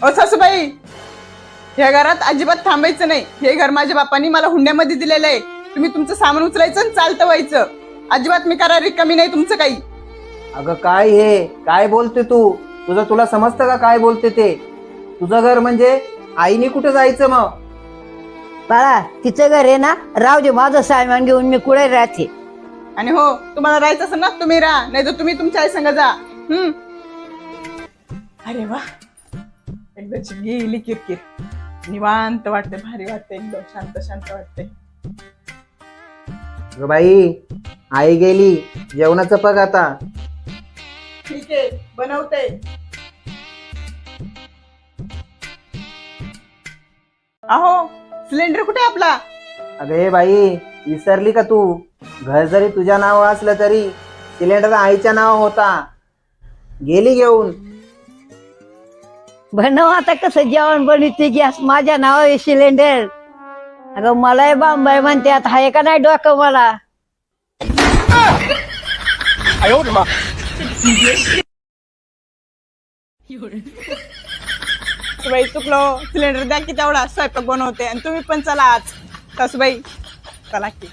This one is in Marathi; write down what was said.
ओ सासूबाई, या घरात अजिबात थांबायचं नाही. हे घर माझ्या बापांनी मला हुंड्यामध्ये दिलेलं आहे. तुम्ही तुमचं सामान उचलायचं आणि चालतं व्हायचं. अजिबात मी करा रिकामी नाही तुमचं काही. अगं काय हे काय बोलते तू? तुला समजतं का काय बोलते ते? तुझं घर म्हणजे आईने कुठे जायचं मग? बाळा तिचं घर आहे ना, राहू दे, माझं सामान घेऊन मी कुठे राहते. आणि हो, तुम्हाला राहायचं असेल ना तुम्ही राहा, नाही तर तुम्ही तुमच्या आई संग जा. अरे वा, एकदाची गेली किरकिर. निवांत वाटते, भारी वाटते, एकदम शांत शांत वाटते. अगं बाई, आई गेली, जेवणाचं बघ आता. ठीक आहे, बनवते. अहो, सिलेंडर कुठे आहे आपला? अगं हे बाई, विसरली का तू? घर जरी तुझ्या नाव असलं तरी सिलेंडर आईच्या नाव होता. गेली घेऊन. बनव आता, कसं जेवण बनवते, गॅस माझ्या नावावर सिलेंडर. अगं मलाही बांबाई म्हणते, आता हाय का नाही डोकं मला? सासूबाई चुकलो, सिलेंडर द्या की तेवढा, स्वयंपाक बनवते. आणि तुम्ही पण चला आज. सासूबाई चला की.